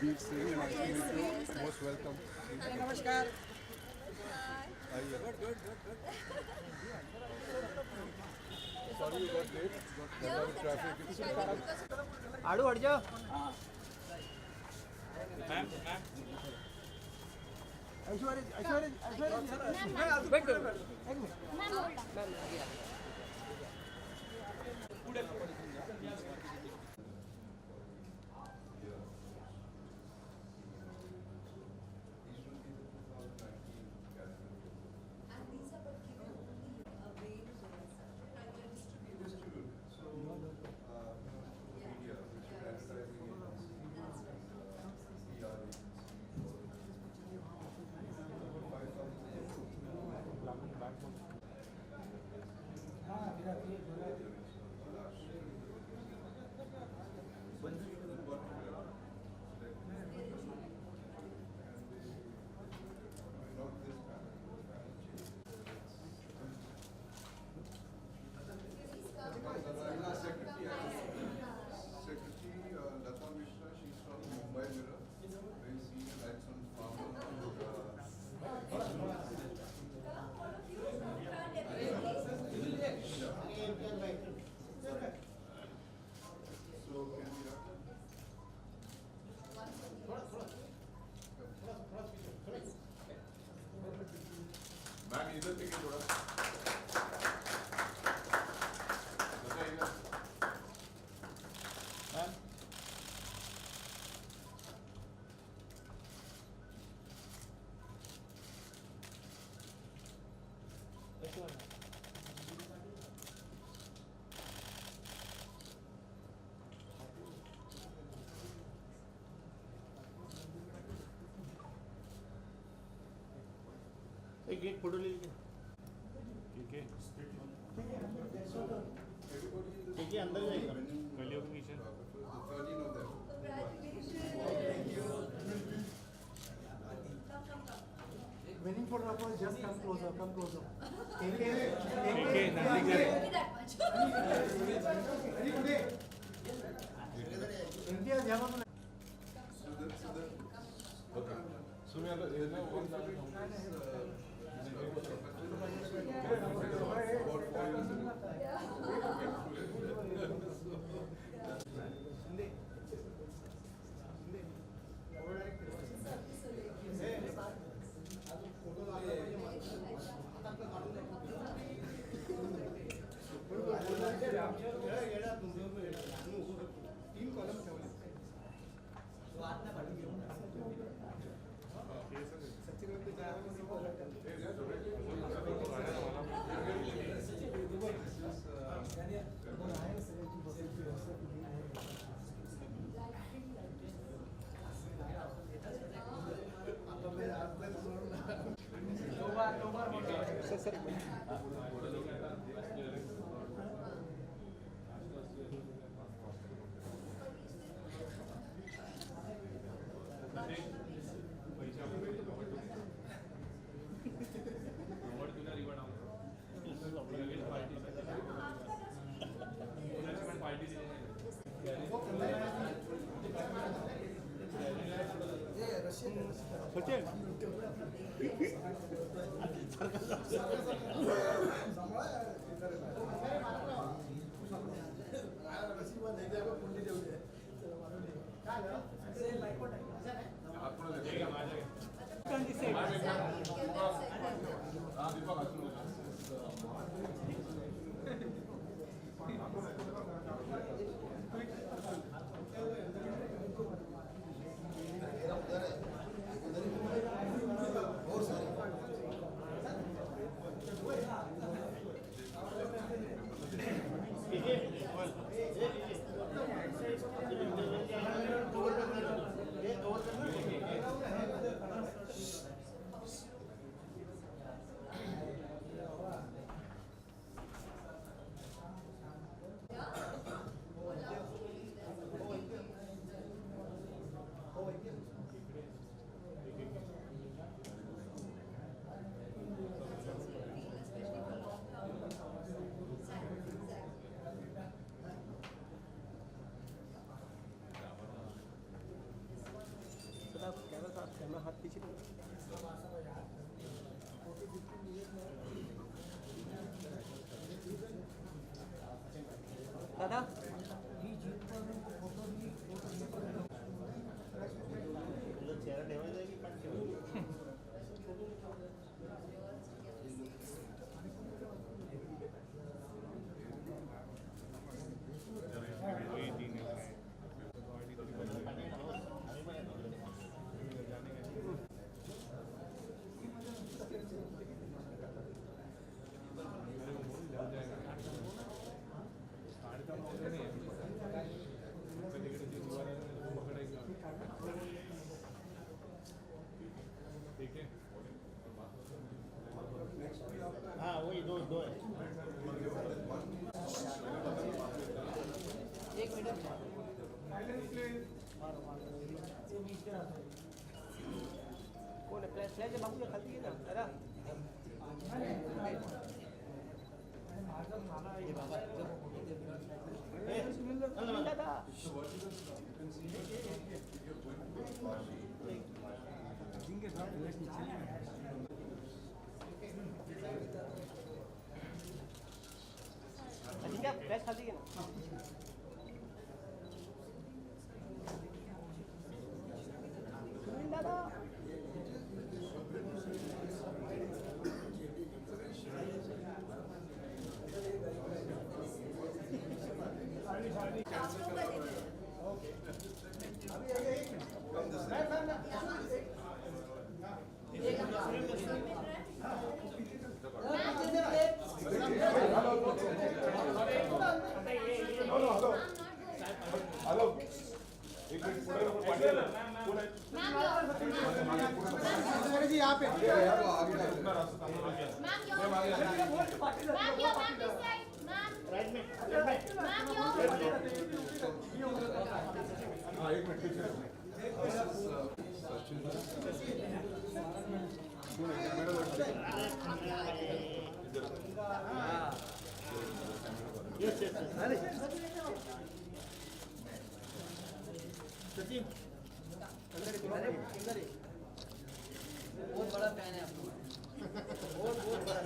Beat Singh, nice to meet you. Most welcome. नमस्कार. Aye. Sorry you got late. Got a lot of traffic. आडू हट जाओ. Aishwarya wait करो. एक minute. Secretary Lata Mishra, she's from Mumbai Mirror, very senior, writes on farmer. So can we ma'am इधर टिके थोड़ा एक फोटो ले लीजिए. ठीक है अंदर जाइएगा. कलियोग नीचे 13 of them. Waiting for rapport, just come closer, come closer. India, Java. Okay. So we have one about 4 years दादा चेहरा ठेवायचा की पण हाँ वही दो दो है एक मिनट कौन है प्लेस है बाबू ये खाती है ना अरे ये बाबा ए सुनील दादा क्या प्लेस खाती है ना दादा हेलो एक मिनट जी यहाँ पे आगे राइट में एक मिनट यस यस सचिन अंदर बहुत बड़ा फैन है आपको बहुत बड़ा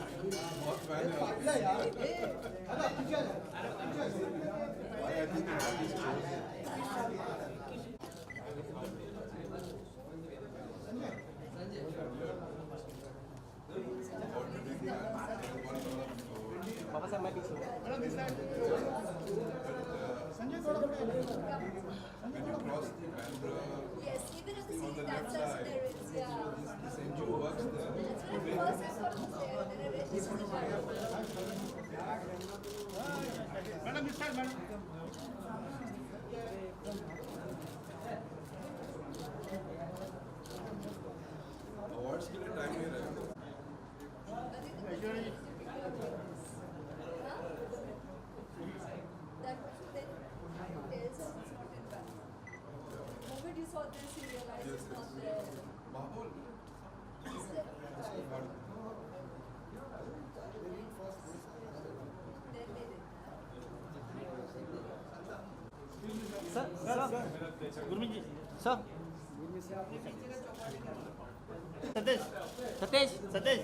बहुत फैन बाबा साहब मैं पीछे संजय थोड़ा when you cross the Bandra Yes, even if the on the city left dancers side, there is, yeah. this NGO works there. That's when I first time got was there, and then I went to see the madam start madam Awards के लिए time नहीं रहेगा ऐश्वर्या जी That was then tells us it's not in back. The moment you saw this, you realized it's not there. माहौल It's there. Then they did. Gurmeet ji sir Satesh Satesh Satesh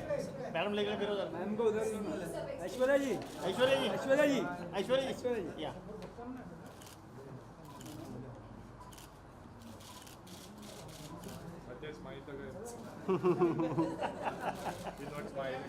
madam लेकर फिर उधर ma'am को उधर ऐश्वर्या जी ऐश्वर्या जी ऐश्वर्या जी ऐश्वर्या जी ऐश्वर्या जी या That's my He's not smiling.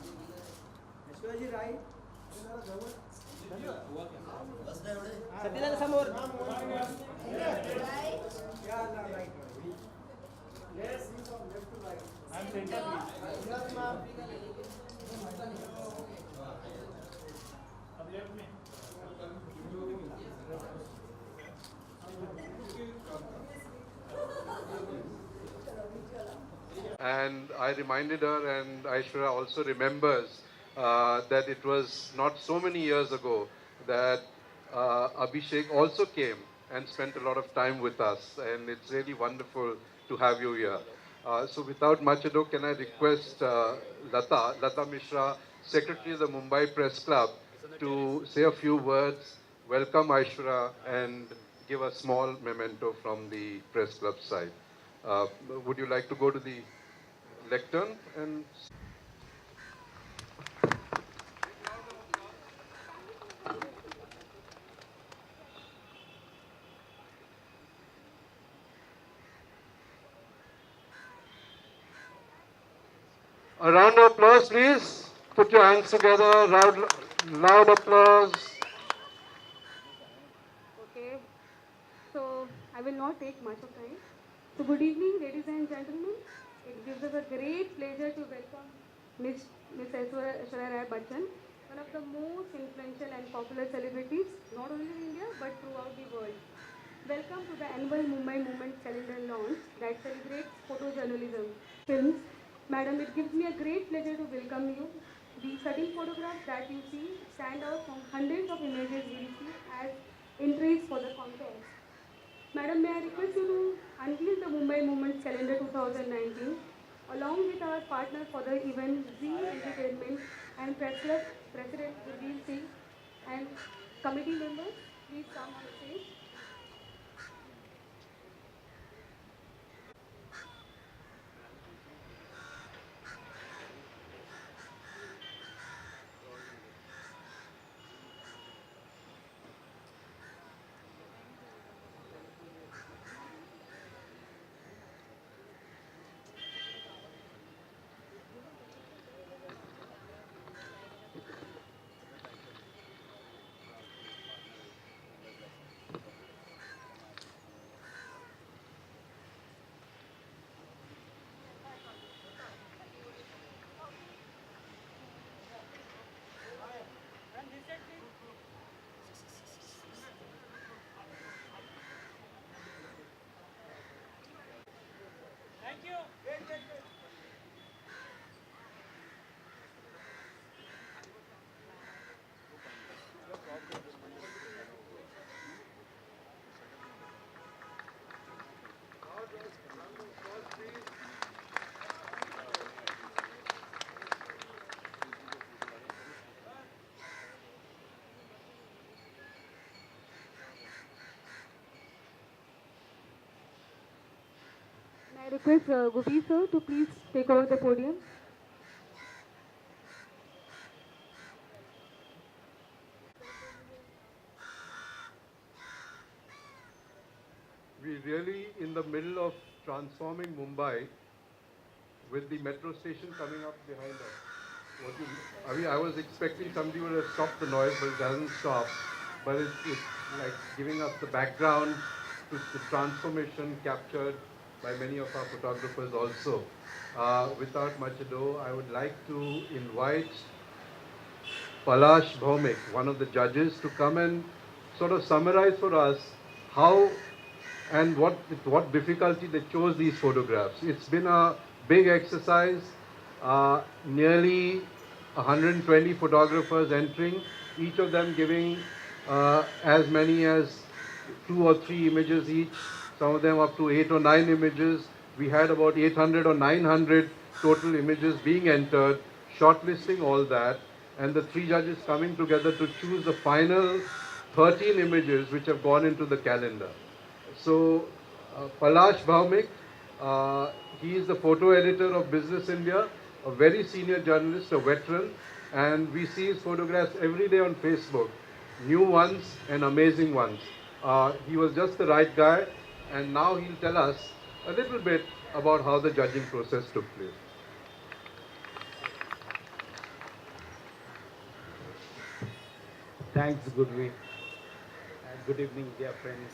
Aishwarya ji right Satyanarayan समोर Right? Yeah, no, right. Yes, he's from left to right. I'm center please yes ma'am अब left में And I reminded her, and Aishwarya also remembers that it was not so many years ago that Abhishek also came and spent a lot of time with us. And it's really wonderful to have you here. So without much ado, can I request Lata Mishra, Secretary of the Mumbai Press Club, to say a few words, welcome Aishwarya, and give a small memento from the Press Club side. Would you like to go to the lectern and a round of applause, please. Put your hands together. Loud applause. Okay, so I will not take much of time. So good evening, ladies and gentlemen. It gives us a great pleasure to welcome Miss Aishwarya Rai Bachchan, one of the most influential and popular celebrities, not only in India but throughout the world. Welcome to the annual Mumbai Moments calendar launch that celebrates photojournalism, films. Madam, it gives me a great pleasure to welcome you. The certain photographs that you see stand out from hundreds of images we receive as entries for the contest. Madam, may I request you to unveil the Mumbai Moments Calendar 2019 along with our partner for the event, Z Entertainment and Press Club President Gurveer Singh and committee members, please come on stage. May I request Gurveer sir to please take over the podium. We really in the middle of transforming Mumbai with the metro station coming up behind us. I was expecting somebody would have stopped the noise, but it hasn't stopped. But it's like giving us the background to the transformation captured by many of our photographers also. Without much ado, I would like to invite Palash Bhaumik, one of the judges, to come and sort of summarize for us how and with what difficulty they chose these photographs. It's been a big exercise, nearly 120 photographers entering, each of them giving as many as 2 or 3 images each, some of them up to 8 or 9 images. We had about 800 or 900 total images being entered, shortlisting all that, and the 3 judges coming together to choose the final 13 images which have gone into the calendar. So, Palash Bhaumik, he is the photo editor of Business India, a very senior journalist, a veteran, and we see his photographs every day on Facebook, new ones and amazing ones. He was just the right guy, and now he'll tell us a little bit about how the judging process took place. Thanks, Gurveer. And good evening, dear friends.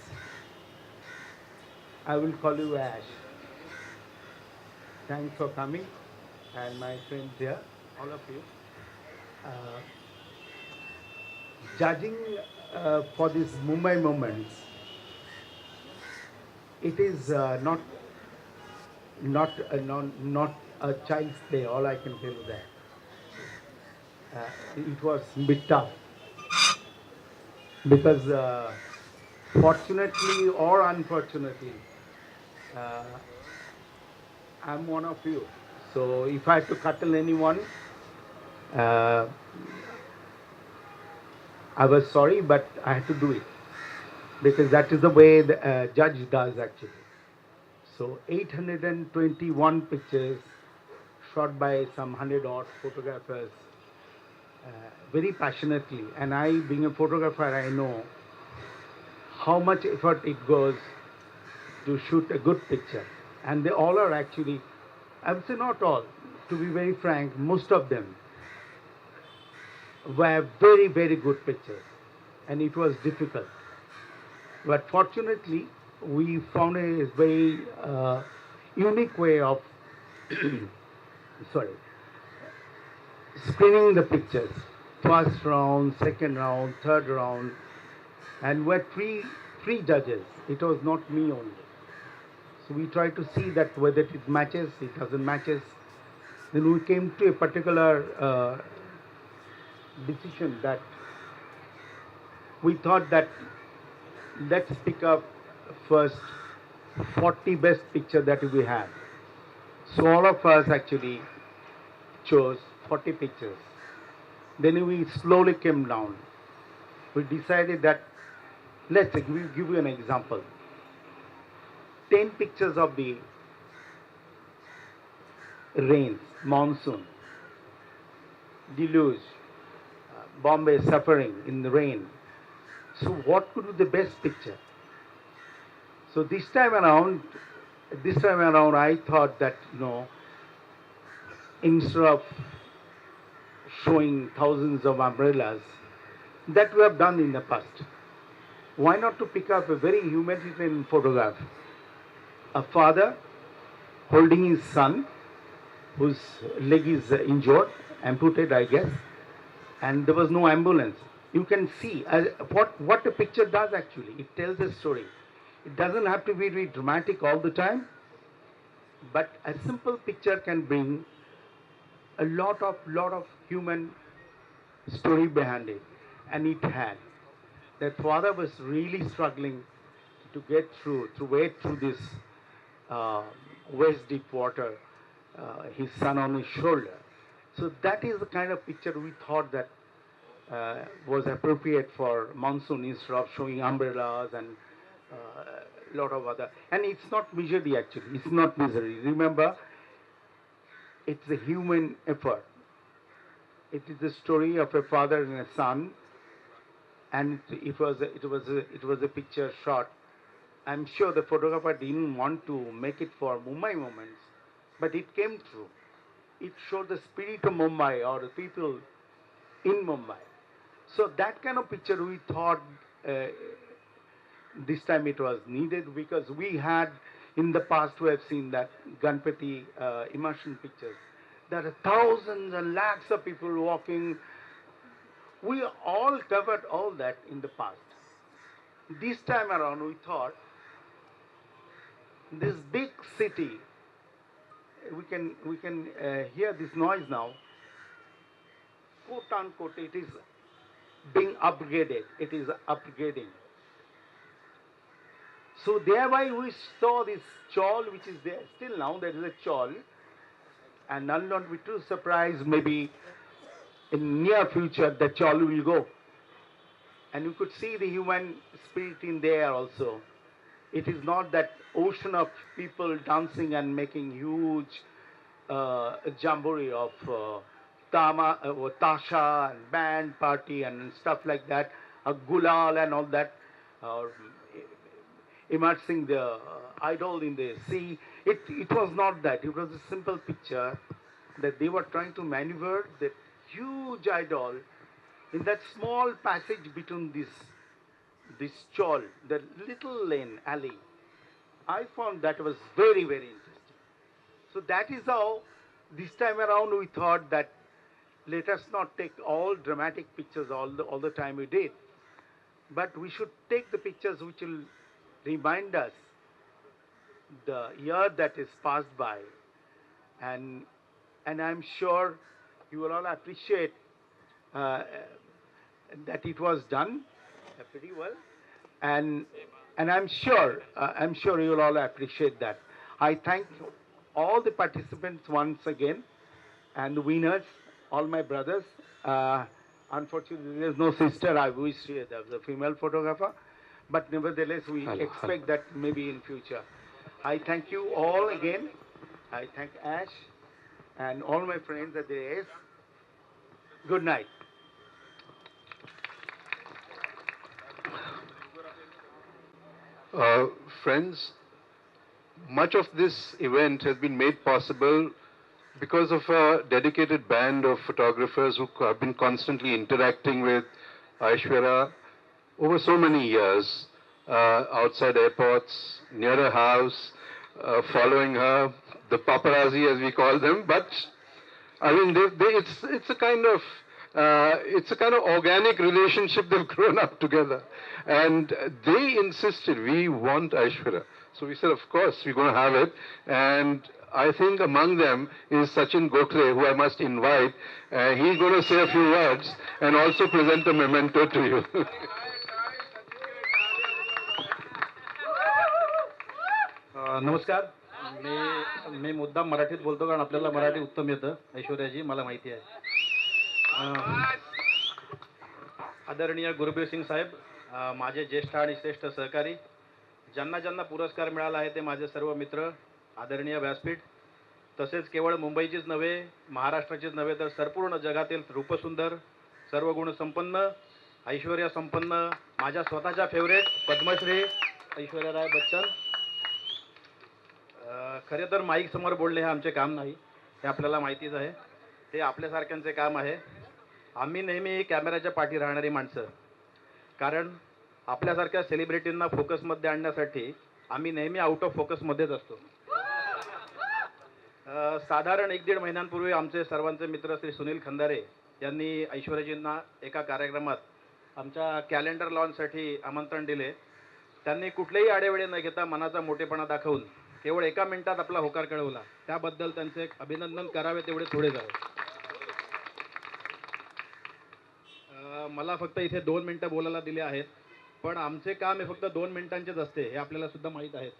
I will call you Ash. Thanks for coming, and my friends here, all of you. Uh, Judging for these Mumbai moments, it is not a child's play. All I can tell you that it was a bit tough because Fortunately or unfortunately, uh, I'm one of you. So if I had to curtail anyone, uh, I was sorry, but I had to do it because that is the way the judge does actually. So 821 pictures shot by some 100 odd photographers uh, very passionately. And I, being a photographer, I know how much effort it goes to shoot a good picture. And they all are actually, I would say not all, to be very frank, most of them were very, very good pictures. And it was difficult. But fortunately, we found a very unique way of sorry, screening the pictures. First round, second round, third round, and we had three judges. It was not me only. So we tried to see that whether it matches, it doesn't matches. Then we came to a particular decision that we thought that let's pick up first 40 best picture that we had. So all of us actually chose 40 pictures. Then we slowly came down. We decided that let's give you an example. 10 pictures of the rains, monsoon, deluge, Bombay suffering in the rain. So what could be the best picture? So this time around, I thought that, instead of showing thousands of umbrellas that we have done in the past, why not to pick up a very humanitarian photograph? A father holding his son, whose leg is injured, amputated, I guess, and there was no ambulance. You can see what a picture does actually. It tells a story. It doesn't have to be very dramatic all the time, but a simple picture can bring a lot of human story behind it, and it had. That father was really struggling to get wade through this uh, waist deep water, his son on his shoulder. So that is the kind of picture we thought that was appropriate for monsoon instead of showing umbrellas and a lot of other. And it's not misery actually. It's not misery. Remember, it's a human effort. It is the story of a father and a son, and it was a picture shot. I'm sure the photographer didn't want to make it for Mumbai moments, but it came true. It showed the spirit of Mumbai or the people in Mumbai. So that kind of picture we thought uh, this time it was needed because we had in the past we have seen that Ganpati immersion pictures. There are thousands and lakhs of people walking. We all covered all that in the past. This time around we thought this big city, we can hear this noise now. Quote unquote, it is being upgraded. It is upgrading. So thereby we saw this chawl which is there. Still now there is a chawl. And I'll not be too surprised maybe in near future the chawl will go. And you could see the human spirit in there also. It is not that ocean of people dancing and making huge jamboree of tasha and band party and stuff like that, gulal and all that, or immersing the idol in the sea. It was not that. It was a simple picture that they were trying to maneuver that huge idol in that small passage between this chawl, the little lane alley. I found that was very, very interesting. So that is how this time around we thought that let us not take all dramatic pictures all the time we did, but we should take the pictures which will remind us the year that is passed by, and I'm sure you will all appreciate that it was done pretty well. and I'm sure you will all appreciate that. I thank all the participants once again, and the winners, all my brothers. Unfortunately, there's no sister. I wish there was a female photographer, but nevertheless, we expect that maybe in future. I thank you all again. I thank Ash and all my friends at the AS. Good night. Uh, Friends, much of this event has been made possible because of a dedicated band of photographers who have been constantly interacting with Aishwarya over so many years, outside airports, near her house, following her, the paparazzi as we call them. But I mean, it's a kind of organic relationship. They've grown up together, and they insisted we want Aishwarya. So we said, of course, we're going to have it. And I think among them is Sachin Gokhale, who I must invite. He's going to say a few words and also present a memento to you. नमस्कार. मी मुद्दाम मराठीत बोलतो कारण आपल्याला मराठी उत्तम येतं. ऐश्वर्याजी मला माहिती आहे. आदरणीय गुरबीर सिंग साहेब, माझे ज्येष्ठ आणि श्रेष्ठ सहकारी, ज्यांना ज्यांना पुरस्कार मिळाला आहे ते माझे सर्व मित्र, आदरणीय व्यासपीठ, तसेच केवळ मुंबईचीच नव्हे, महाराष्ट्राचीच नव्हे तर संपूर्ण जगातील रूपसुंदर, सर्व गुणसंपन्न, ऐश्वर्या संपन्न, माझ्या स्वतःच्या फेवरेट पद्मश्री ऐश्वर्या राय बच्चन. खरे तर माईक समोर बोलणे हे आमचे काम नाही, हे आपल्याला माहितीच आहे. ते आपल्यासारख्यांचे काम आहे. आम्ही नेहमी कॅमेऱ्याच्या पाठी राहणारी माणसं, कारण आपल्यासारख्या सेलिब्रिटींना फोकसमध्ये आणण्यासाठी आम्ही नेहमी आउट ऑफ फोकसमध्येच असतो. साधारण 1-1.5 महिन्यांपूर्वी आमचे सर्वांचे मित्र श्री सुनील खंदारे यांनी ऐश्वर्याजींना एका कार्यक्रमात आमच्या कॅलेंडर लॉन्चसाठी आमंत्रण दिले. त्यांनी कुठलेही आडेवेळे न घेता मनाचा मोठेपणा दाखवून केवळ 1 मिनिटात आपला होकार कळवला. त्याबद्दल त्यांचे एक अभिनंदन करावे तेवढे थोडेच आहे. मला फक्त इथे 2 मिनिटं बोलायला दिले आहेत, पण आमचे काम हे फक्त 2 मिनिटांचेच असते हे आपल्याला सुद्धा माहीत आहे.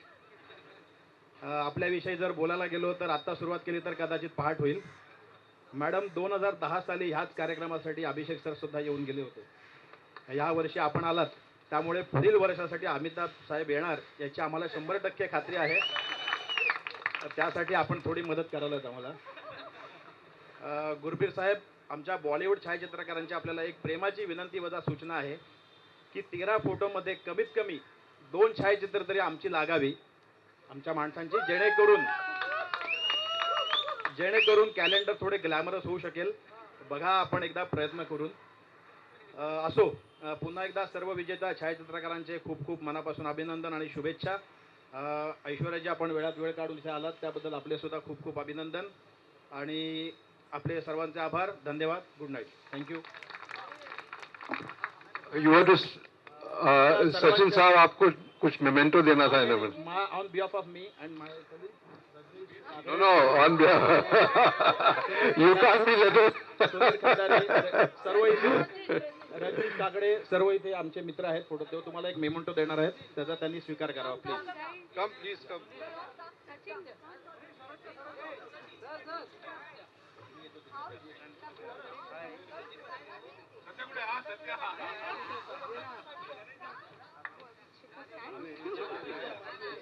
आपल्याविषयी जर बोलायला गेलो तर आत्ता सुरुवात केली तर कदाचित पहाट होईल. मॅडम 2010 साली ह्याच कार्यक्रमासाठी अभिषेक सर सुद्धा येऊन गेले होते. ह्या वर्षी आपण आलात, त्यामुळे पुढील वर्षासाठी अमिताभ साहेब येणार याची आम्हाला 100% खात्री आहे. त्यासाठी आपण थोडी मदत करायलाच आम्हाला. गुरबीर साहेब, आमच्या बॉलिवूड छायाचित्रकारांची आपल्याला एक प्रेमाची विनंती वजा सूचना आहे की 13 फोटोमध्ये कमीत कमी 2 छायाचित्र तरी आमची लागावी, आमच्या माणसांची, जेणेकरून कॅलेंडर थोडे ग्लॅमरस होऊ शकेल. बघा आपण एकदा प्रयत्न करून. असो, पुन्हा एकदा सर्व विजेता छायाचित्रकारांचे खूप खूप मनापासून अभिनंदन आणि शुभेच्छा. ऐश्वर्याजी, आपण वेळात वेळ काढून इथे आलात त्याबद्दल आपले सुद्धा खूप खूप अभिनंदन आणि आपले सर्वांचे आभार. धन्यवाद. Good night. थँक्यू. सचिन साहब, आपको कुछ मेमेंटो देना था इन्हें. On behalf of me and my No, on behalf. You can't be little. Sunil Khandare, सर्व इथे रजनीश काकडे, सर्व इथे आमचे मित्र आहेत. फोटो ते तुम्हाला एक मेमेंटो देणार आहेत, त्याचा त्यांनी स्वीकार करावा please. Come, please come.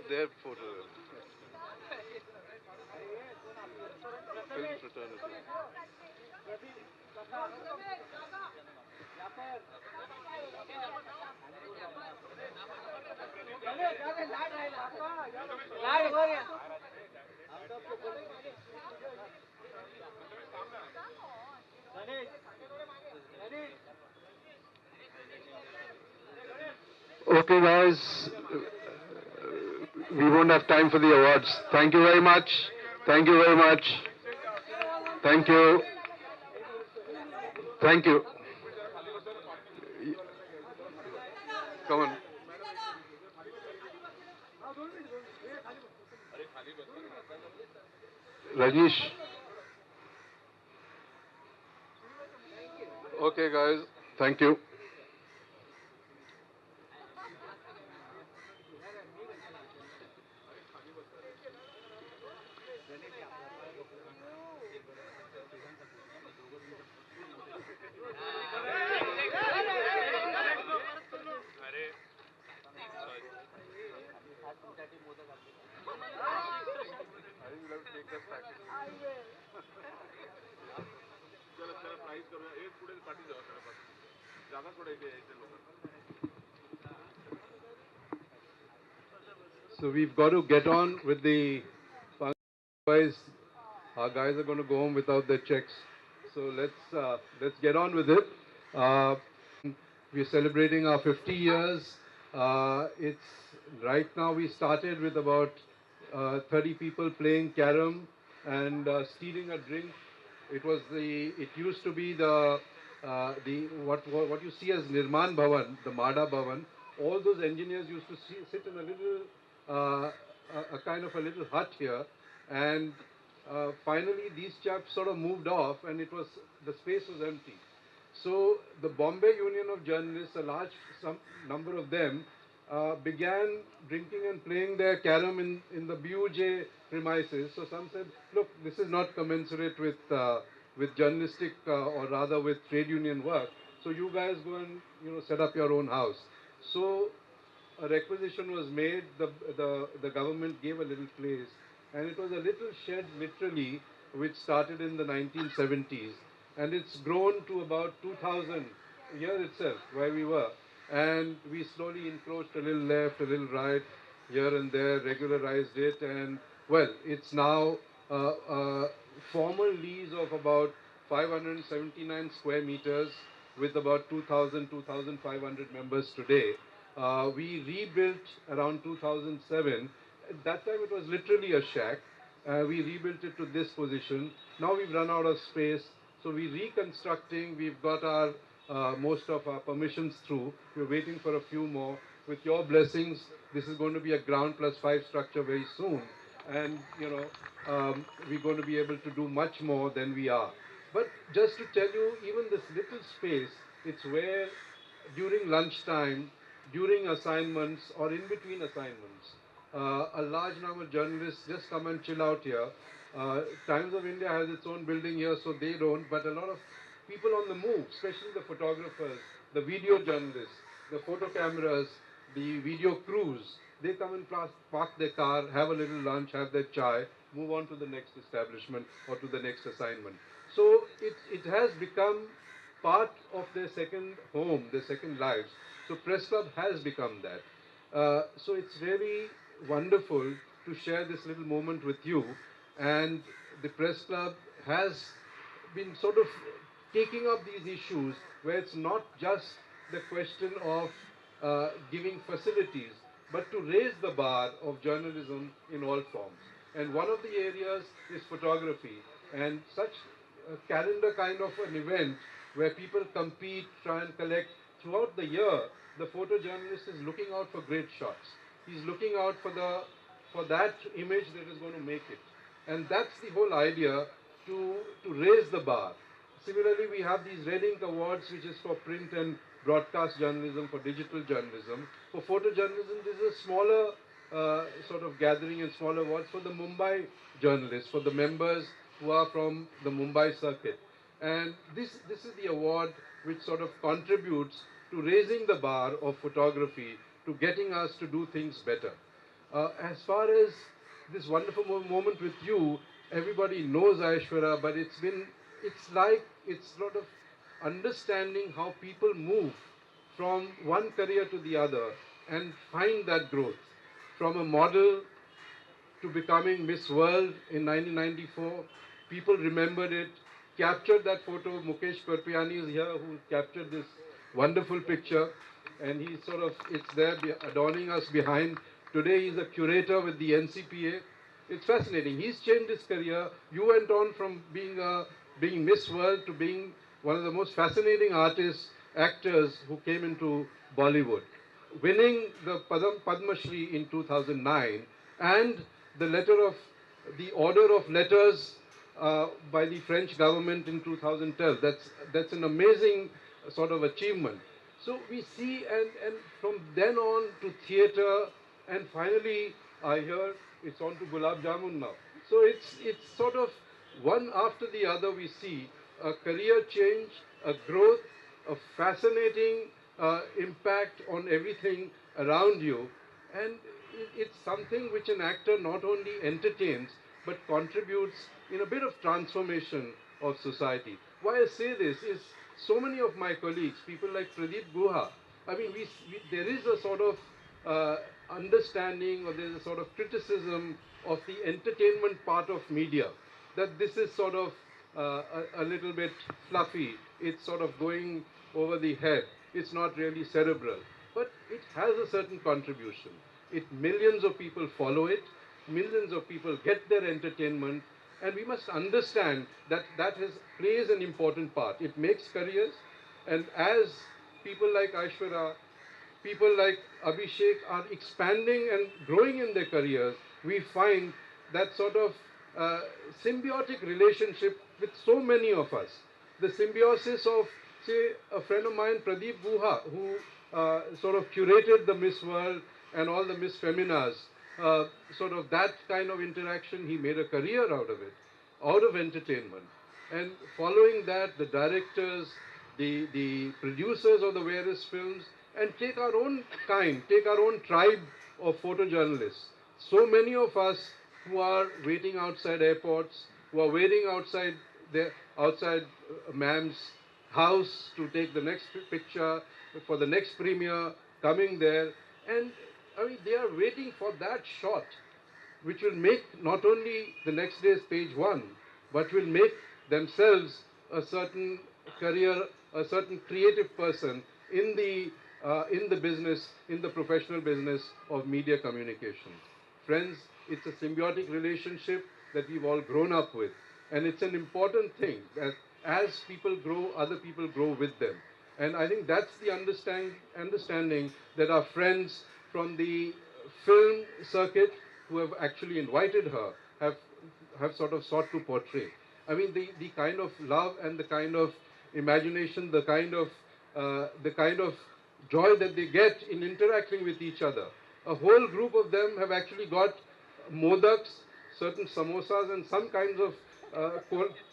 Their photo. Film fraternity. Okay, guys, we won't have time for the awards. Thank you very much. Thank you very much. Thank you. Thank you. Come on. Rajnish. Okay, guys. Thank you. So we've got to get on with the function, otherwise our guys are going to go home without their checks. So let's get on with it. Uh, we're celebrating our 50 years. It's right now we started with about 30 people playing carom and stealing a drink. It used to be what you see as Nirman Bhavan, the Mada Bhavan. All those engineers used to sit in a little a kind of a little hut here, and finally these chaps sort of moved off, and the space was empty. So the Bombay Union of Journalists, a large number of them, began drinking and playing their carom in the BUJ premises. So some said, look, this is not commensurate with journalistic or rather with trade union work. So you guys go and set up your own house. So a requisition was made. The government gave a little place, and it was a little shed literally, which started in the 1970s, and it's grown to about 2000 here itself where we were, and we slowly encroached a little left, a little right, here and there, regularized it, and well, it's now a formal lease of about 579 square meters with about 2,500 members today. We rebuilt around 2007. At that time, it was literally a shack. We rebuilt it to this position. Now we've run out of space, so we're reconstructing. We've got our most of our permissions through. We're waiting for a few more. With your blessings, this is going to be a ground plus 5 structure very soon, and we're going to be able to do much more than we are. But just to tell you, even this little space, it's where during lunchtime, during assignments or in between assignments, a large number of journalists just come and chill out here. Times of India has its own building here, so they don't, but a lot of people on the move, especially the photographers, the video journalists, the photo cameras, the video crews, they come and park their car, have a little lunch, have their chai, move on to the next establishment or to the next assignment. So it has become part of their second home, their second lives. So Press Club has become that. So it's really wonderful to share this little moment with you. And the Press Club has been sort of taking up these issues where it's not just the question of giving facilities, but to raise the bar of journalism in all forms. And one of the areas is photography. And such a calendar kind of an event where people compete, try and collect throughout the year, the photojournalist is looking out for great shots. He's looking out for that image that is going to make it. And that's the whole idea, to raise the bar. Similarly, we have these Red Ink Awards, which is for print and broadcast journalism, for digital journalism. For photojournalism, this is a smaller sort of gathering and smaller awards for the Mumbai journalists, for the members who are from the Mumbai circuit. And this is the award which sort of contributes to raising the bar of photography, to getting us to do things better. As far as this wonderful moment with you, everybody knows Aishwarya, but it's sort of understanding how people move from one career to the other and find that growth. From a model to becoming Miss World in 1994, people remembered it, captured that photo. Mukesh Parpiani is here, who captured this wonderful picture, and it's there adorning us behind. Today he's a curator with the NCPA. It's fascinating. He's changed his career. You went on from being Miss World to being one of the most fascinating artists, actors who came into Bollywood, winning the Padma Shri in 2009 and the Order of Letters by the French government in 2012. That's an amazing sort of achievement. So we see, and from then on to theatre, and finally I hear it's on to Gulab Jamun now. So it's sort of one after the other. We see a career change, a growth, a fascinating impact on everything around you, and it's something which an actor not only entertains but contributes in a bit of transformation of society. Why I say this is so many of my colleagues, people like Pradeep Guha, I mean, there is a sort of understanding, or there is a sort of criticism of the entertainment part of media, that this is sort of a little bit fluffy. It's sort of going over the head. It's not really cerebral. But it has a certain contribution. Millions of people follow it. Millions of people get their entertainment. And we must understand that plays an important part. It makes careers. And as people like Aishwarya, people like Abhishek are expanding and growing in their careers, we find that sort of symbiotic relationship with so many of us. The symbiosis of, say, a friend of mine, Pradeep Guha, who sort of curated the Miss World and all the Miss Feminas, sort of that kind of interaction, he made a career out of it, out of entertainment. And following that, the directors, the producers of the various films, and take our own kind, take our own tribe of photojournalists. So many of us who are waiting outside airports, who are waiting outside ma'am's house to take the next picture for the next premiere, coming there, and I mean they are waiting for that shot, which will make not only the next day's page one, but will make themselves a certain career, a certain creative person in the business, in the professional business of media communication. Friends, it's a symbiotic relationship that we've all grown up with. And it's an important thing that as people grow, other people grow with them. And I think that's the understanding that our friends from the film circuit who have actually invited her have sort of sought to portray. I mean, the kind of love and the kind of imagination, the kind of joy that they get in interacting with each other. A whole group of them have actually got modaks, certain samosas, and some kinds of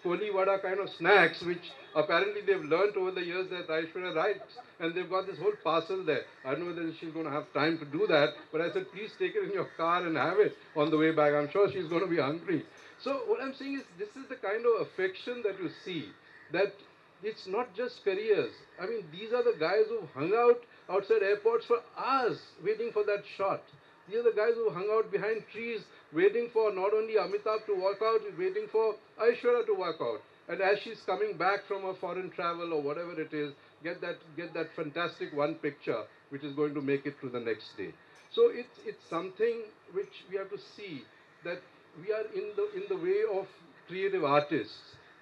koli vada kind of snacks, which apparently they've learnt over the years that Aishwarya writes, and they've got this whole parcel there. I don't know whether she's going to have time to do that, but I said, please take it in your car and have it on the way back. I'm sure she's going to be hungry. So what I'm saying is, this is the kind of affection that you see, that it's not just careers. I mean, these are the guys who hung out outside airports for hours waiting for that shot. These are the guys who hung out behind trees waiting for not only Amitabh to walk out, waiting for Aishwarya to walk out. And as she's coming back from a foreign travel or whatever it is, get that fantastic one picture which is going to make it to the next day. So it's something which we have to see, that we are in the way of creative artists.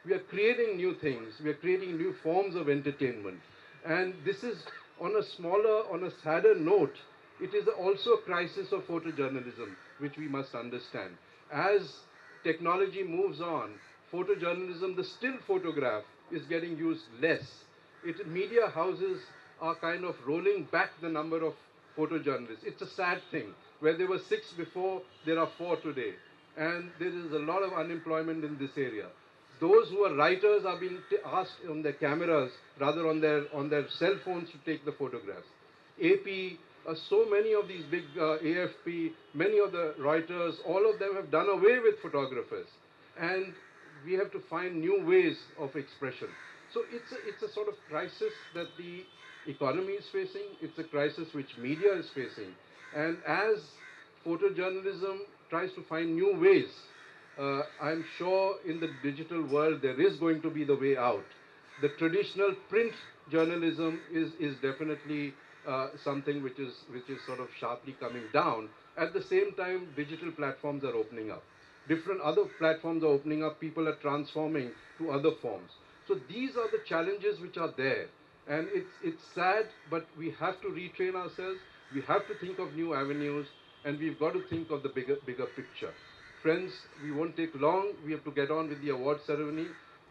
We are creating new things. We are creating new forms of entertainment. And this is on a sadder note, it is also a crisis of photojournalism, which we must understand. As technology moves on, photojournalism, the still photograph, is getting used less. Media houses are kind of rolling back the number of photojournalists. It's a sad thing. Where there were 6 before, there are 4 today. And there is a lot of unemployment in this area. Those who are writers are being asked on their cameras, rather on their cell phones, to take the photographs. AP, so many of these big AFP, many of the writers, all of them have done away with photographers. And we have to find new ways of expression. So it's a sort of crisis that the economy is facing. It's a crisis which media is facing. And as photojournalism tries to find new ways, I'm sure in the digital world there is going to be the way out. The traditional print journalism is definitely something which is sort of sharply coming down. At the same time, digital platforms are opening up. Different other platforms are opening up. People are transforming to other forms. So these are the challenges which are there. And it's sad, but we have to retrain ourselves. We have to think of new avenues, and we've got to think of the bigger picture. Friends, we won't take long. We have to get on with the award ceremony.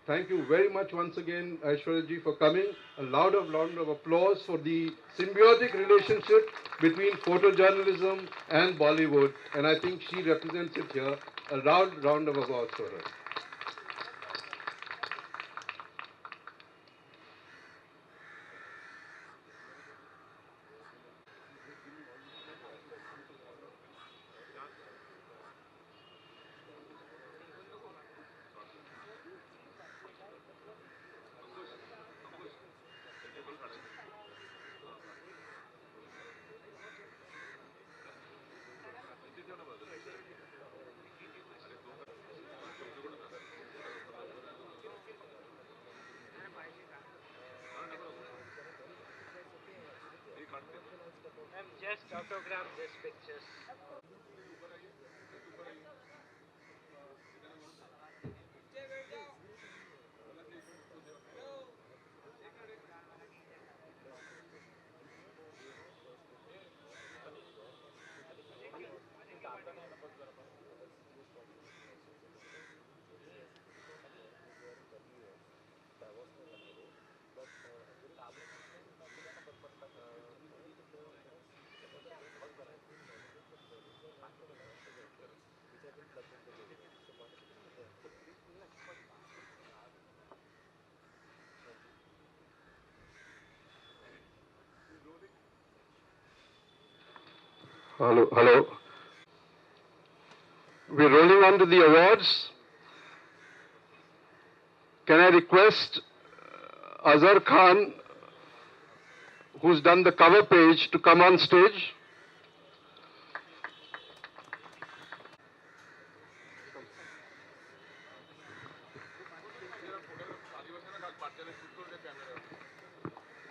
Thank you very much once again, Aishwarya ji, for coming. A round of applause for the symbiotic relationship between photojournalism and Bollywood. And I think she represents it here. A round of applause for her. Just autograph this picture. Hello, hello. We're rolling on to the awards. Can I request Azhar Khan, who's done the cover page, to come on stage?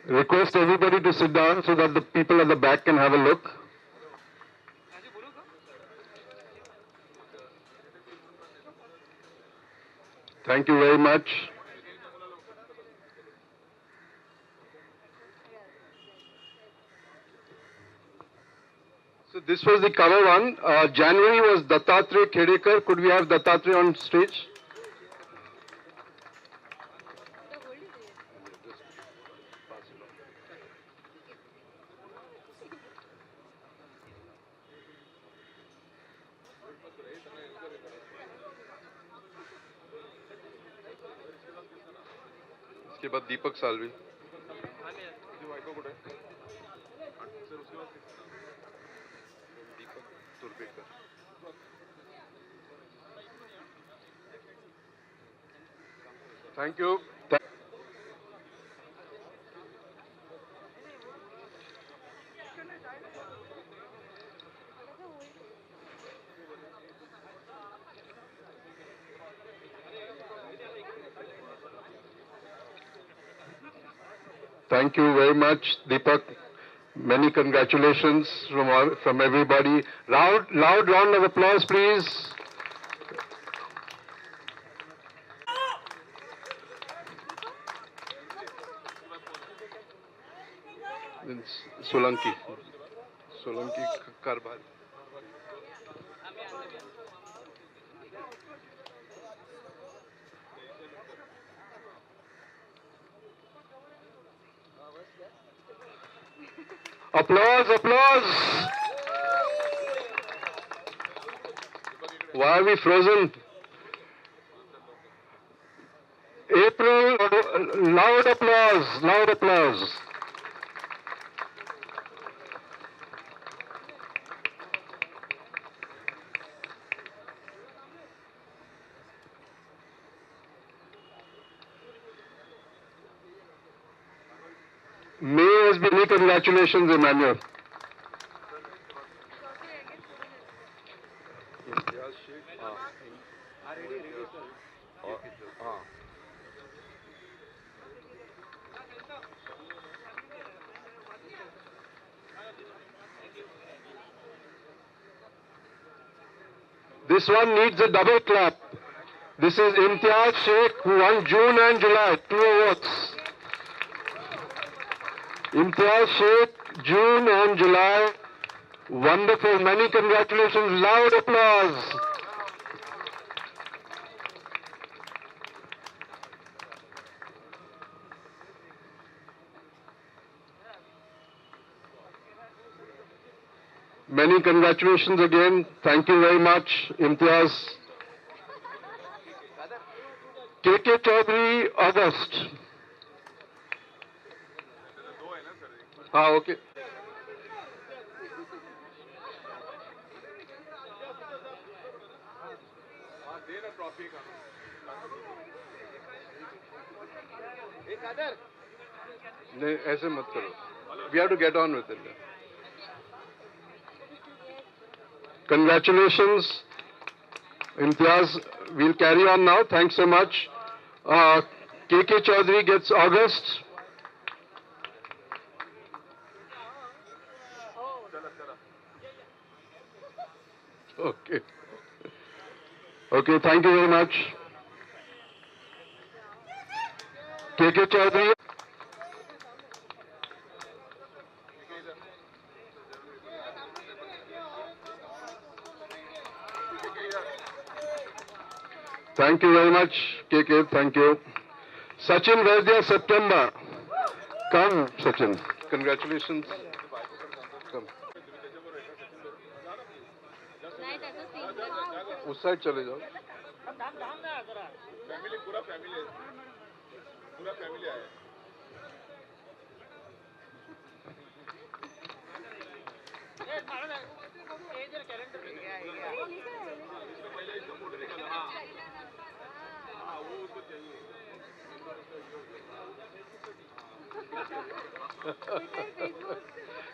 Request everybody to sit down so that the people at the back can have a look. Thank you very much. So this was the cover one. January was Dattatreya Khedekar. Could we have Dattatreya on stage? इसके बाद Deepak Salvi Deepak Turbekar thank you Thank you very much, Deepak. Many congratulations from everybody. Loud round of applause, please. Solanki Karbal. Applause, applause. Why are we frozen? April, loud applause, loud applause. May has been congratulations, Emmanuel. This one needs a double clap. This is Imtiaz Sheikh, who won June and July, 2 awards. Imtiaz Sheikh, June and July. Wonderful. Many congratulations. Loud applause. Many congratulations again. Thank you very much, Imtiaz. KK Chaudhary, August. Okay. नहीं ऐसे मत करो. We have to get on with it. Congratulations, Imtiaz. We'll carry on now. Thanks so much. KK Chaudhary gets August. Okay. Okay, thank you very much. KK Chaudhary. Thank you very much, KK. Thank you. Sachin, where's their September? Come, Sachin. Congratulations. Come. उस side चले जाओ. Family पूरा family आया.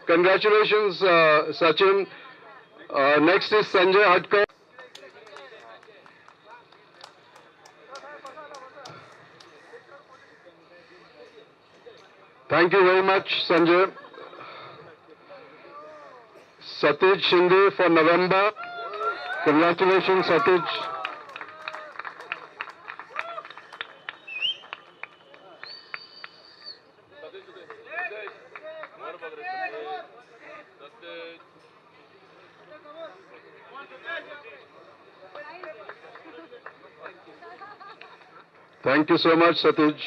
Congratulations, Sachin. Next is Sanjay Hadkar. Thank you very much, Sanjay. Satij Shinde for November. Congratulations, Satij. Thank you so much, Satij.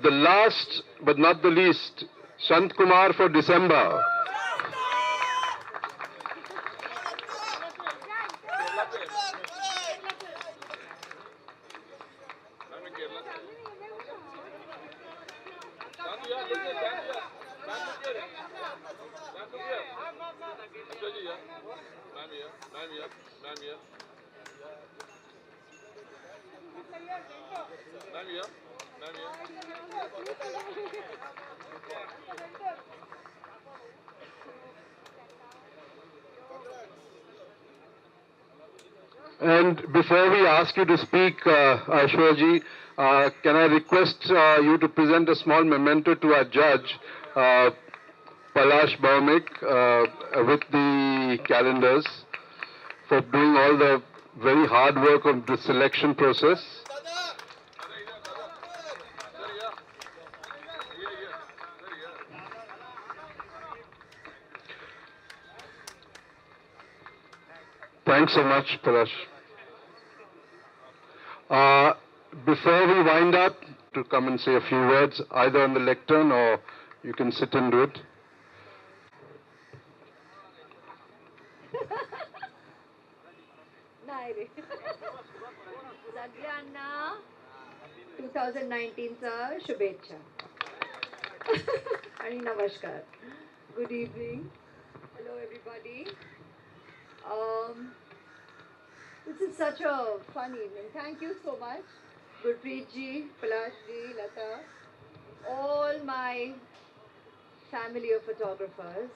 The last but not the least, Sant Kumar for December. And before we ask you to speak, Aishwarya ji, can I request you to present a small memento to our judge, Palash Bhaumik, with the calendars, for doing all the very hard work of the selection process. Thanks so much, Palash. Before we wind up, to come and say a few words, either on the lectern or you can sit and do it. Sagryanna 2019 चा शुभेच्छा. आणि नमस्कार. Good evening. Hello everybody. This is such a fun evening. Thank you so much, Gurpreet ji, Palash ji, Lata, all my family of photographers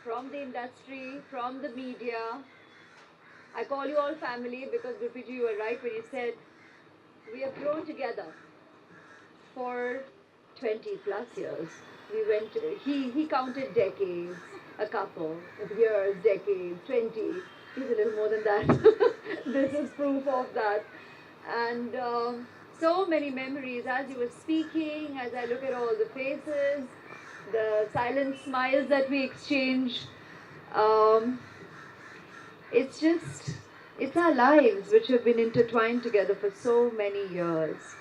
from the industry, from the media. I call you all family because Gurpreet ji, you were right when you said we have grown together for 20 plus years. We went. He counted decades, a couple of years, decades, 20. He's a little more than that. This is proof of that. And so many memories as you were speaking, as I look at all the faces, the silent smiles that we exchange. It's our lives which have been intertwined together for so many years.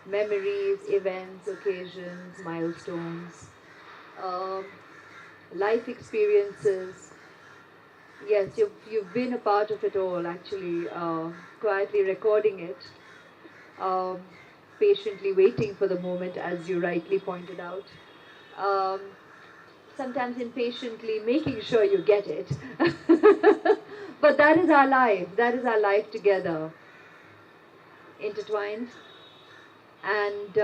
Memories, events, occasions, milestones, life experiences. Yes, you've been a part of it all, actually, quietly recording it, patiently waiting for the moment, as you rightly pointed out, sometimes impatiently making sure you get it. But that is our life together, intertwined, and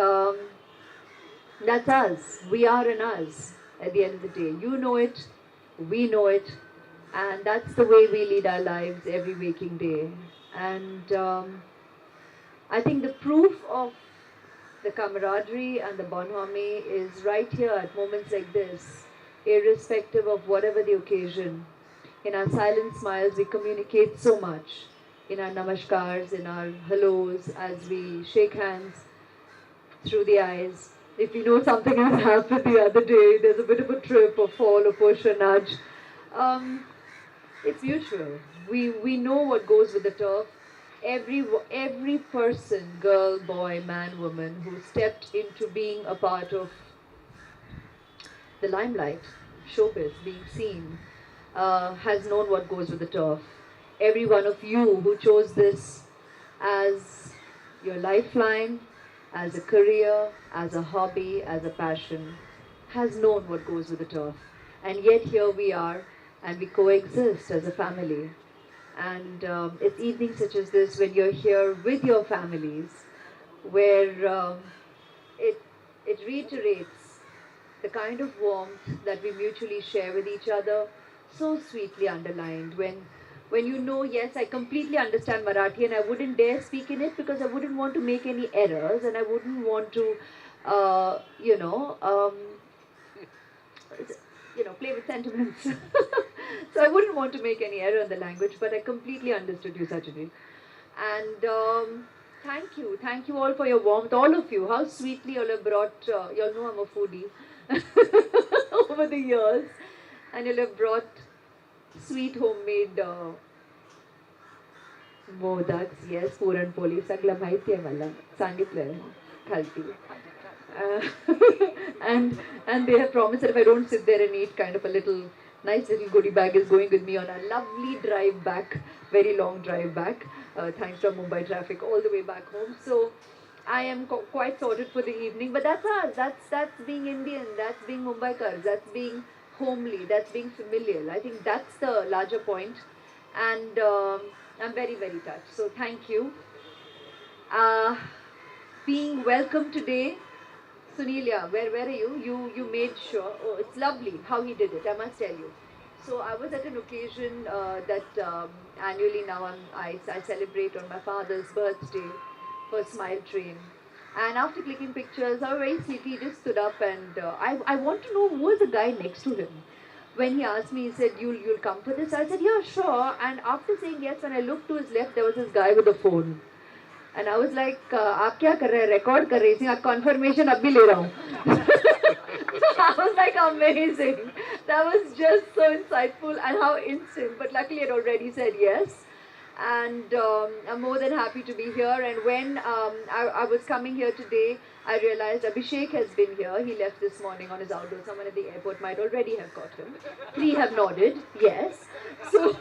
that's us. We are an us at the end of the day. You know it, we know it. And that's the way we lead our lives every waking day. And I think the proof of the camaraderie and the bonhomie is right here at moments like this, irrespective of whatever the occasion. In our silent smiles, we communicate so much. In our namaskars, in our hellos, as we shake hands through the eyes. If you know something has happened the other day, there's a bit of a trip, a fall, a push, a nudge. It's mutual. We know what goes with the turf. Every person, girl, boy, man, woman, who stepped into being a part of the limelight, showbiz, being seen, has known what goes with the turf. Every one of you who chose this as your lifeline, as a career, as a hobby, as a passion, has known what goes with the turf. And yet here we are, and we coexist as a family. And it's evenings such as this when you're here with your families, where it reiterates the kind of warmth that we mutually share with each other, so sweetly underlined. When you know, yes, I completely understand Marathi and I wouldn't dare speak in it because I wouldn't want to make any errors and I wouldn't want to, play with sentiments. So I wouldn't want to make any error in the language, but I completely understood you, Sajani. And thank you all for your warmth, all of you. How sweetly you all have brought, you all know I'm a foodie, over the years. And you all have brought sweet homemade modaks, yes, puran poli सगळं माहिती आहे मला सांगितलंय खालती. And they have promised that if I don't sit there and eat, kind of a nice little goodie bag is going with me on a lovely drive back, very long drive back, thanks to Mumbai traffic all the way back home. So I am quite sorted for the evening, but that's us. That's being Indian. That's being Mumbaikars. That's being homely. That's being familial. I think that's the larger point, and I'm very, very touched. So thank you. Being welcome today. Sunelia, where are you? You made sure. Oh, it's lovely how he did it, I must tell you. So I was at an occasion that annually now I celebrate on my father's birthday for Smile Train. And after clicking pictures, I was very sweetly, he just stood up and I want to know who was the guy next to him. When he asked me, he said, you'll come for this? I said, yeah, sure. And after saying yes, when I looked to his left, there was this guy with a phone. And I was like, आप क्या कर रहे हैं? Record कर रहे हैं? आप confirmation अब भी ले रहा हूँ. I was like, amazing. That was just so insightful and how instant. But luckily, I had already said yes. And I'm more than happy to be here. And when I was coming here today, I realized Abhishek has been here. He left this morning on his outdoor. Someone at the airport might already have got him. 3 have nodded, yes. So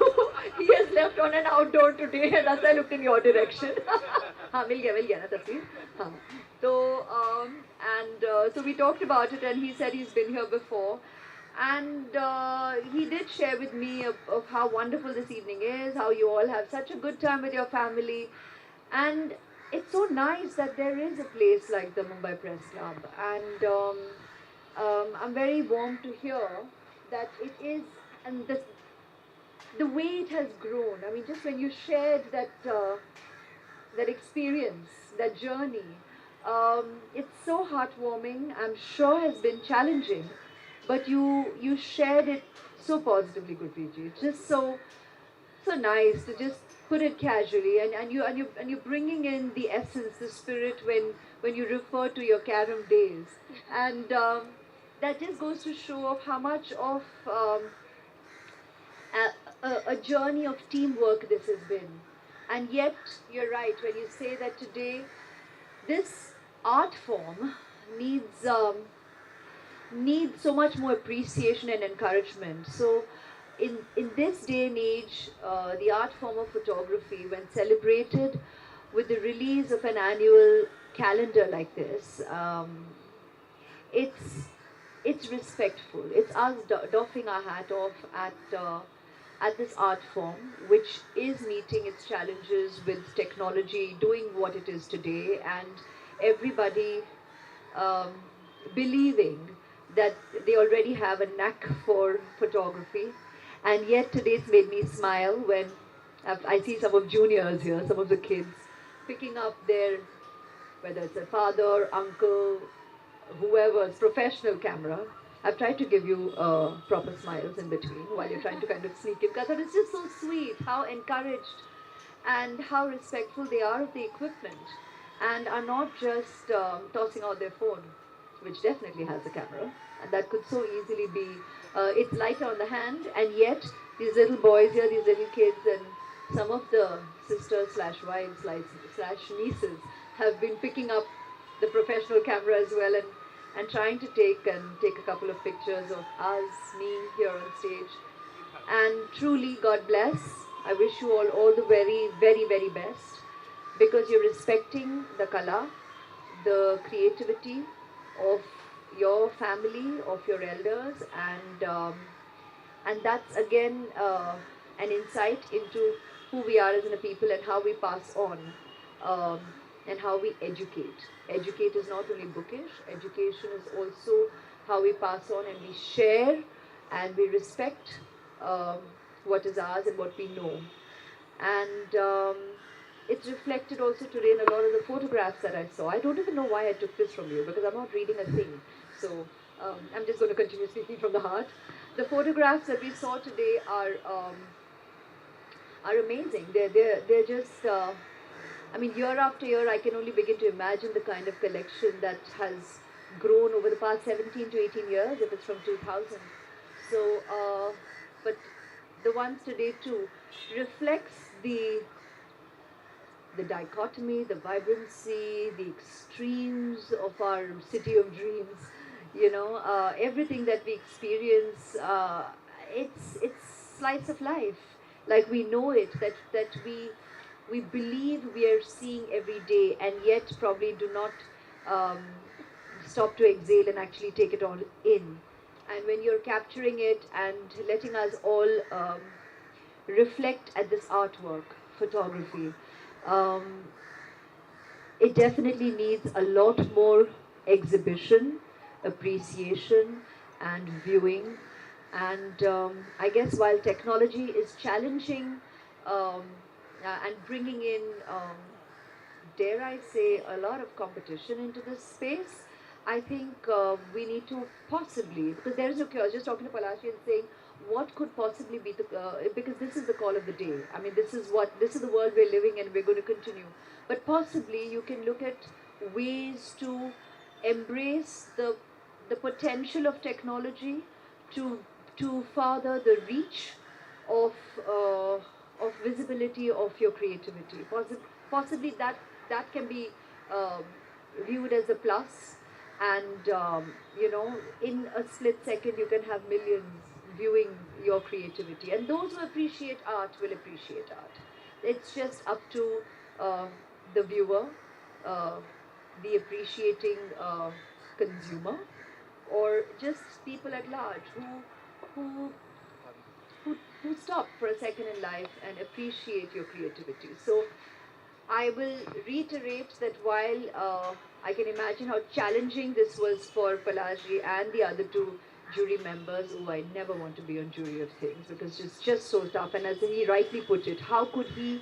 he has left on an outdoor today, and as I looked in your direction. हाँ मिल गया ना तस्वीर हाँ so we talked about it and he said he's been here before and he did share with me of how wonderful this evening is, how you all have such a good time with your family, and it's so nice that there is a place like the Mumbai Press Club, and I'm very warm to hear that it is, and the way it has grown. I mean, just when you shared that experience, that journey, it's so heartwarming. I'm sure has been challenging, but you shared it so positively, Gurpreet. It's just so nice to just put it casually, and you're bringing in the essence, the spirit when you refer to your carom days, and that just goes to show of how much of a journey of teamwork this has been. And yet, you're right when you say that today, this art form needs so much more appreciation and encouragement. So, in this day and age, the art form of photography, when celebrated with the release of an annual calendar like this, it's respectful. It's us doffing our hat off at this art form, which is meeting its challenges with technology, doing what it is today, and everybody believing that they already have a knack for photography. And yet today it's made me smile when I see some of juniors here, some of the kids, picking up their, whether it's a father, uncle, whoever's professional camera, I've tried to give you proper smiles in between while you're trying to kind of sneak in. Because it's just so sweet how encouraged and how respectful they are of the equipment and are not just tossing out their phone, which definitely has a camera, and that could so easily be, it's lighter on the hand, and yet these little boys here, these little kids, and some of the sisters slash wives slash nieces have been picking up the professional camera as well and trying to take a couple of pictures of us, me here on stage. And truly, God bless. I wish you all the very, very, very best, because you're respecting the kala, the creativity of your family, of your elders, and that's again an insight into who we are as a people and how we pass on and how we educate. Educate is not only bookish, education is also how we pass on and we share and we respect what is ours and what we know. And it's reflected also today in a lot of the photographs that I saw. I don't even know why I took this from you, because I'm not reading a thing. So I'm just going to continue speaking from the heart. The photographs that we saw today are amazing. They're just, I mean, year after year, I can only begin to imagine the kind of collection that has grown over the past 17 to 18 years, if it's from 2000. So, but the ones today too reflects the dichotomy, the vibrancy, the extremes of our city of dreams. You know, everything that we experience, it's slice of life, like we know it, that we believe we are seeing every day, and yet probably do not stop to exhale and actually take it all in. And when you're capturing it and letting us all reflect at this artwork, photography, it definitely needs a lot more exhibition, appreciation, and viewing. And I guess while technology is challenging and bringing in, dare I say, a lot of competition into this space, I think we need to possibly, because there is no cure. I was just talking to Palashi and saying, what could possibly be the, because this is the call of the day. I mean, this is the world we're living in, we're going to continue. But possibly you can look at ways to embrace the potential of technology to further the reach of visibility of your creativity. Possibly that can be viewed as a plus, and you know, in a split second you can have millions viewing your creativity, and those who appreciate art will appreciate art. It's just up to the viewer, the appreciating consumer, or just people at large who stop for a second in life and appreciate your creativity. So I will reiterate that while I can imagine how challenging this was for Palaji and the other two jury members, who I never want to be on jury of things because it's just so tough. And as he rightly put it, how could he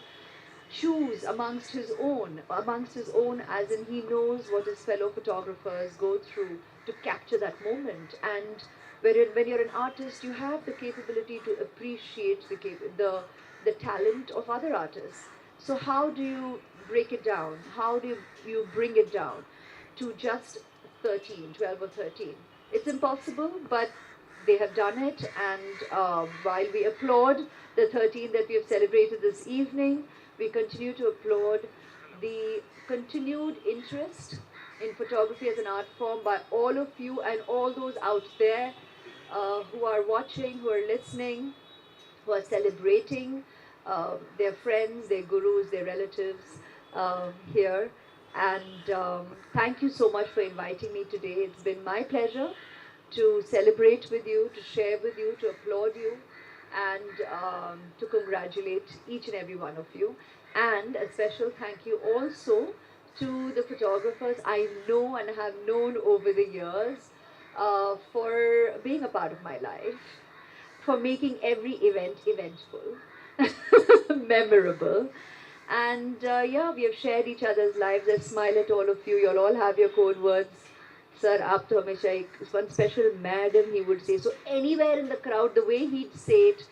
choose amongst his own, as in he knows what his fellow photographers go through to capture that moment. And when you're an artist, you have the capability to appreciate the talent of other artists. So how do you break it down? How do you bring it down to just 12 or 13? It's impossible, but they have done it. And while we applaud the 13 that we have celebrated this evening, we continue to applaud the continued interest in photography as an art form by all of you and all those out there who are watching, who are listening, who are celebrating their friends, their gurus, their relatives here. And thank you so much for inviting me today. It's been my pleasure to celebrate with you, to share with you, to applaud you, and to congratulate each and every one of you. And a special thank you also to the photographers I know and have known over the years for being a part of my life, for making every event eventful, memorable. And yeah, we have shared each other's lives. I smile at all of you. You'll all have your code words Sir, aap to hamesha ek one special madam, he would say. So anywhere in the crowd, the way he'd say it,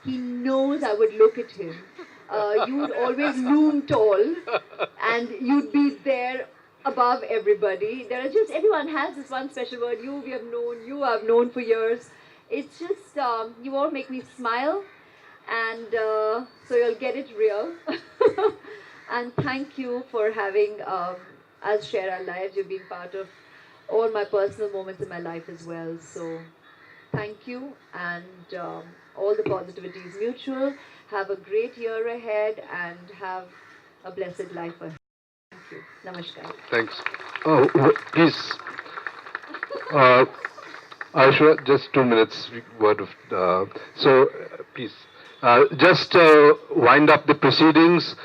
he knows I would look at him. You would always loom tall, and you'd be there above everybody. There are just, everyone has this one special word. You I've known for years. It's just, you all make me smile, and so you'll get it real. And thank you for having us share our lives. You've been part of all my personal moments in my life as well. So thank you, and all the positivity is mutual. Have a great year ahead and have a blessed life ahead. Thank you. Namaskar. Thanks. Please, Aishwarya, just 2 minutes. Word of please. Just wind up the proceedings.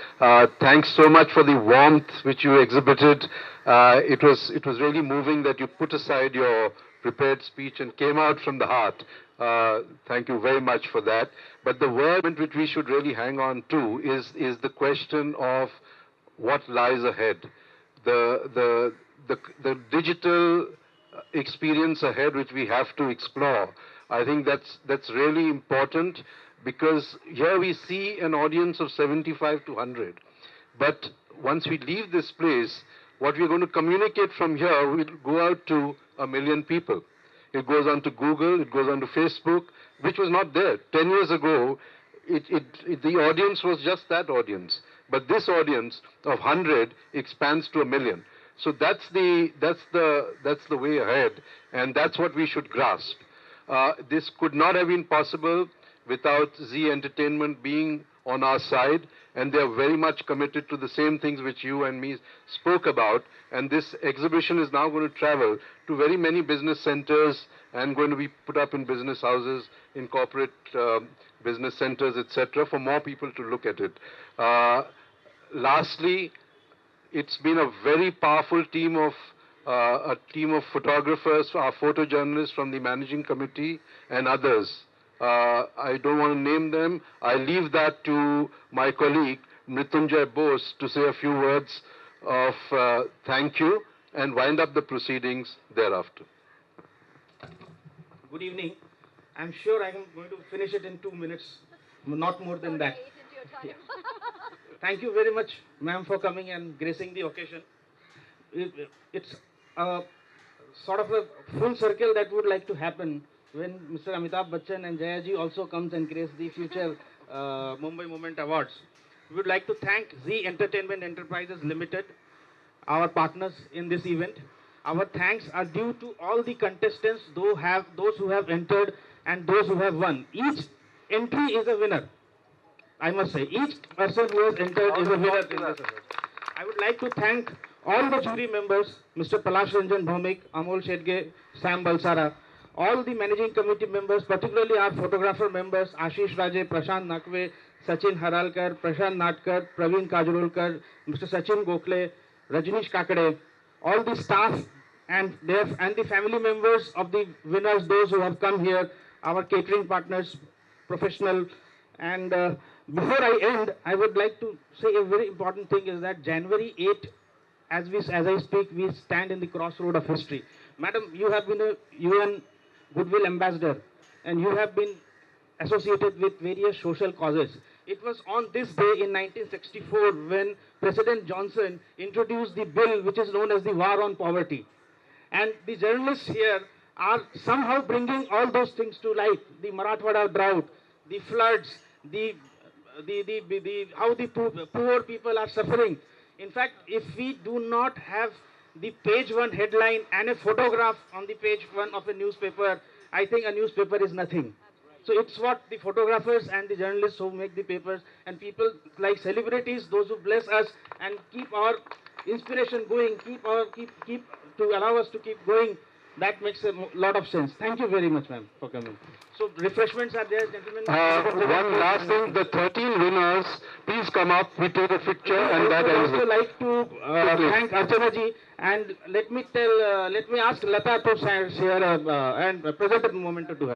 Thanks so much for the warmth which you exhibited. It was really moving that you put aside your prepared speech and came out from the heart. Thank you very much for that. But the word which we should really hang on to is the question of what lies ahead. The digital experience ahead which we have to explore. I think that's really important, because here we see an audience of 75 to 100. But once we leave this place, what we're going to communicate from here will go out to 1 million people. It goes on to Google, it goes on to Facebook, which was not there. 10 years ago, the audience was just that audience. But this audience of 100 expands to 1 million. So that's the way ahead, and that's what we should grasp. This could not have been possible without Zee Entertainment being on our side, and they are very much committed to the same things which you and me spoke about. And this exhibition is now going to travel to very many business centers and going to be put up in business houses, in corporate business centers, etc., for more people to look at it. Lastly, it's been a very powerful team of photographers, our photojournalists from the managing committee and others. I don't want to name them. I leave that to my colleague Mrityunjay Bose to say a few words of thank you and wind up the proceedings thereafter. Good evening. I'm sure I'm going to finish it in 2 minutes, not more than that. Thank you very much, ma'am, for coming and gracing the occasion. It's a sort of a full circle that would like to happen when Mr. Amitabh Bachchan and Jayaji also comes and grace the future Mumbai Moment Awards. We would like to thank Zee Entertainment Enterprises Limited, our partners in this event. Our thanks are due to all the contestants, those who have entered and those who have won. Each entry is a winner. I must say, each person who has entered is a winner in this event. I would like to thank all the jury members, Mr. Palash Ranjan Bhaumik, Amol Shedge, Sam Balsara, all the managing committee members, particularly our photographer members, Ashish Raje, Prashant Nakwe, Sachin Haralkar, Prashant Natkar, Praveen Kajrolkar, Mr. Sachin Gokhale, Rajnish Kakade, all the staff and the family members of the winners, those who have come here, our catering partners, professional. And before I end, I would like to say a very important thing is that January 8, as I speak, we stand in the crossroad of history. Madam, you have been a UN Goodwill Ambassador, and you have been associated with various social causes. It was on this day in 1964 when President Johnson introduced the bill which is known as the War on Poverty. And the journalists here are somehow bringing all those things to light. The Marathwada drought, the floods, how the poor people are suffering. In fact, if we do not have the page 1 headline and a photograph on the page 1 of a newspaper, I think a newspaper is nothing. So it's what the photographers and the journalists who make the papers, and people like celebrities, those who bless us and keep our inspiration going, keep to allow us to keep going. That makes a lot of sense. Thank you very much, ma'am, for coming. So refreshments are there, gentlemen. One last thing, the 13 winners, please come up, we take a picture, and that ends it. I would also like to thank Archana ji, and let me ask Lata to share and present a moment to her.